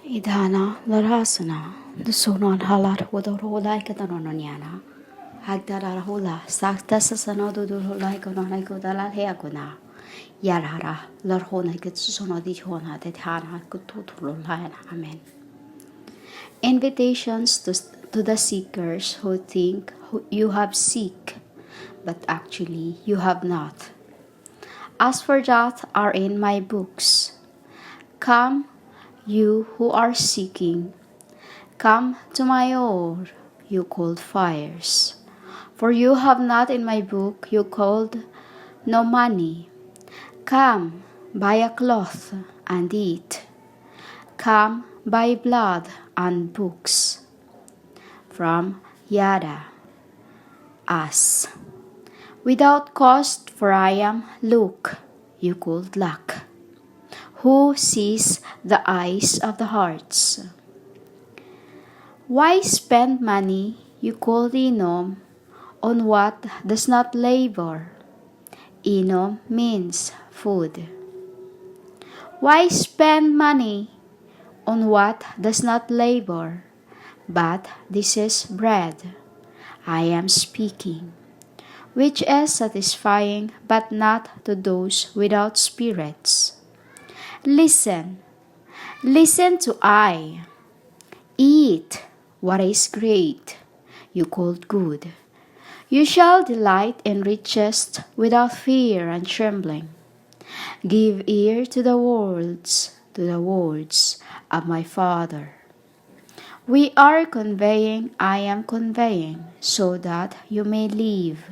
Idana larasana, the sonon halar wodoro like the nononiana. Hagdara hula, saktas sanado do like on like the la heagona. Yarara, larhona gets sono di hona that hana could tutulu line. Amen. Invitations to the seekers who think you have seek, but actually you have not. As for that are in my books. Come, you who are seeking, come to my oar, you cold fires. For you have not in my book, you called no money. Come, buy a cloth and eat. Come, buy blood and books. From Yada, us. Without cost, for I am Luke, you could lack. Who sees the eyes of the hearts? Why spend money, you call inom, on what does not labor? Inom means food. Why spend money on what does not labor? But this is bread, I am speaking, which is satisfying but not to those without spirits. Listen, listen to I. Eat what is great, you called good. You shall delight in riches without fear and trembling. Give ear to the words of my Father. We are conveying, I am conveying, so that you may live.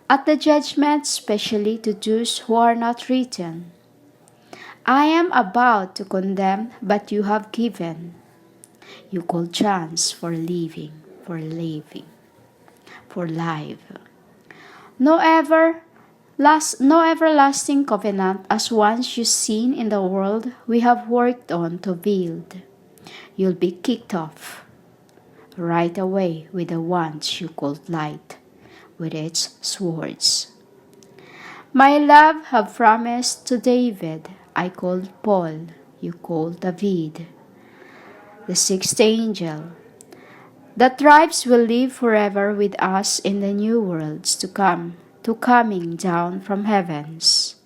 At the judgment, especially to those who are not written. I am about to condemn, but you have given. You call chance for living, for life. No everlasting covenant as once you seen in the world we have worked on to build. You'll be kicked off right away with the ones you called light, with its swords. My love have promised to David, I called Paul, you called David. The sixth angel. The tribes will live forever with us in the new worlds to come, to coming down from heavens.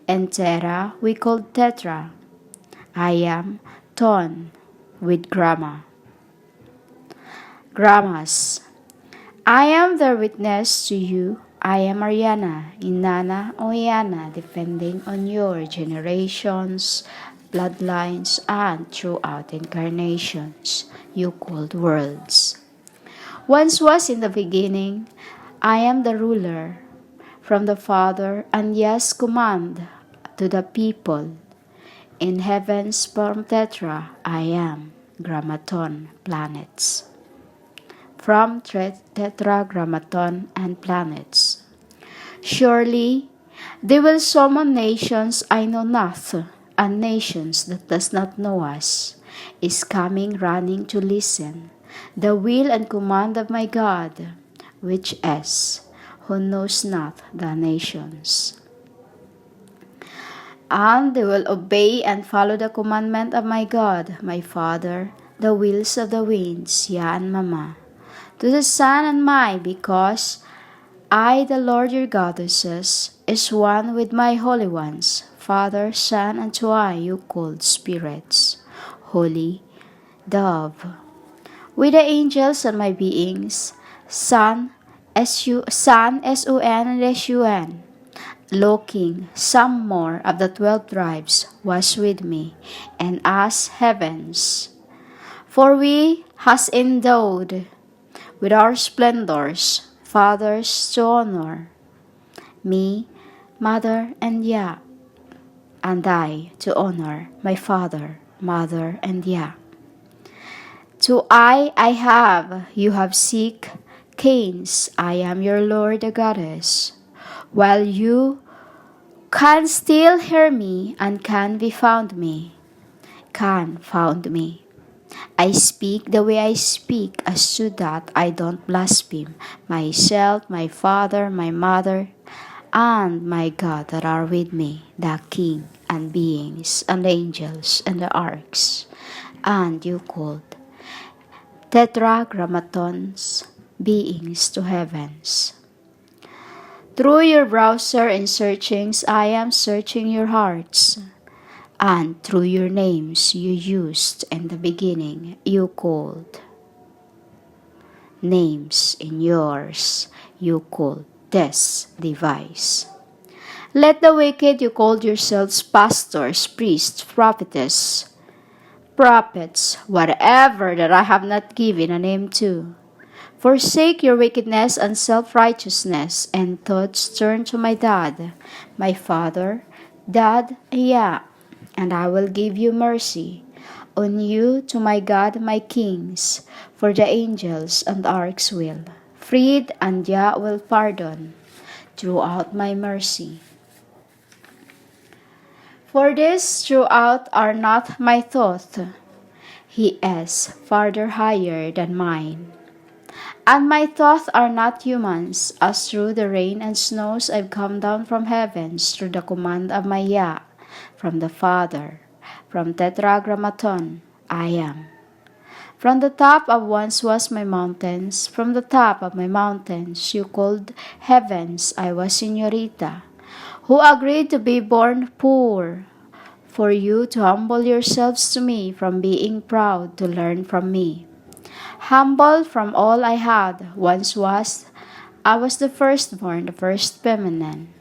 And Terra we called Tetra. I am Ton with Grammas. I am their witness to you. I am Ariana, Inanna Oyana, depending on your generations, bloodlines, and throughout incarnations, you called worlds. Once was in the beginning, I am the ruler, from the Father, and yes, command to the people. In heaven's form Tetra, I am, Grammaton, planets. From Tetragrammaton and planets. Surely they will summon nations I know not, and nations that does not know us, is coming running to listen, the will and command of my God, which is, who knows not the nations. And they will obey and follow the commandment of my God, my Father, the wills of the winds, Ya and Mama, to the sun and my, because I, the Lord your goddesses, is one with my holy ones, Father, Son, and to I you called spirits, holy dove. With the angels and my beings, Sun, Sun, S-U-N, and S-U-N, looking, some more of the 12 tribes was with me, and as heavens. For we has endowed with our splendors, fathers to honor, me, mother, and Yah, and I to honor my father, mother, and Yah. To I have, you have seek, Cain's, I am your Lord the goddess, while you can still hear me and can be found me, I speak the way I speak, as to that I don't blaspheme myself, my father, my mother, and my God that are with me, the King, and beings, and angels, and the arcs, and you called tetragrammatons, beings to heavens. Through your browser and searchings, I am searching your hearts. And through your names you used in the beginning, you called. Names in yours, you called this device. Let the wicked you called yourselves pastors, priests, prophetess, prophets, whatever that I have not given a name to. Forsake your wickedness and self-righteousness, and thoughts turn to my dad, my father, dad, yeah, and I will give you mercy. On you to my God, my kings, for the angels and arcs will. Freed and Yah will pardon throughout my mercy. For this throughout are not my thoughts. He is farther higher than mine. And my thoughts are not humans, as through the rain and snows I've come down from heavens through the command of my Yah, from the Father, from Tetragrammaton, I am. From the top of once was my mountains, from the top of my mountains you called heavens, I was Señorita, who agreed to be born poor, for you to humble yourselves to me from being proud to learn from me. Humble from all I had, I was the firstborn, the first feminine.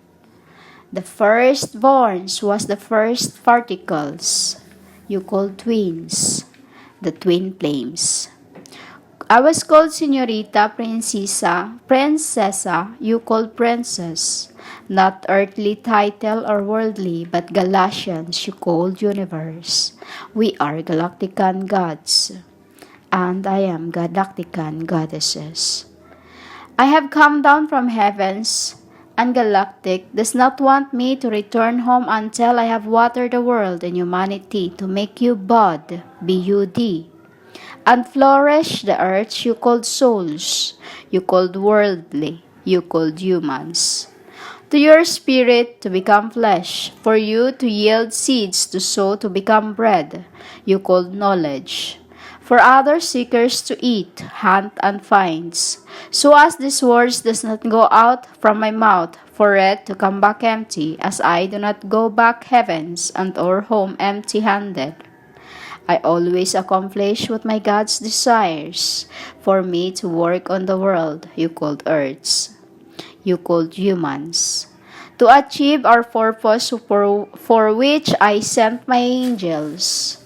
The firstborns was the first particles. You called twins, the twin flames. I was called Señorita, Princesa, you called Princess. Not earthly title or worldly, but Galatians you called Universe. We are Galactican gods, and I am Galactican goddesses. I have come down from heavens, and Galactic does not want me to return home until I have watered the world and humanity to make you bud, B-U-D, and flourish the earth you called souls, you called worldly, you called humans. To your spirit to become flesh, for you to yield seeds to sow to become bread, you called knowledge. For other seekers to eat, hunt, and finds, so as these words does not go out from my mouth, for it to come back empty, as I do not go back heavens and or home empty-handed. I always accomplish what my God's desires for me to work on the world you called earths, you called humans, to achieve our purpose for which I sent my angels.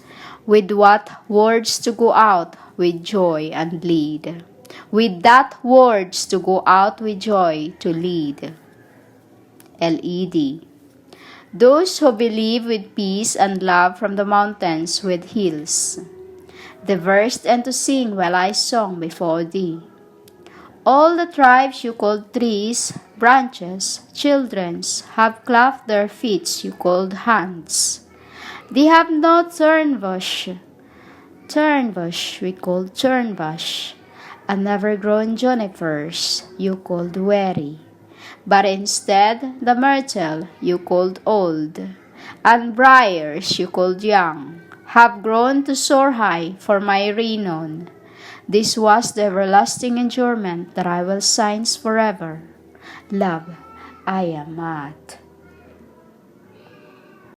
With what words to go out with joy and lead. With that words to go out with joy to lead. LED. Those who believe with peace and love from the mountains with hills. The verse and to sing while I song before thee. All the tribes you called trees, branches, childrens, have clapped their feet you called hands. They have no thorn bush we called turnbush, and never grown junipers you called weary, but instead the myrtle you called old, and briars you called young, have grown to soar high for my renown. This was the everlasting endurement that I will sign forever. Love, I am at.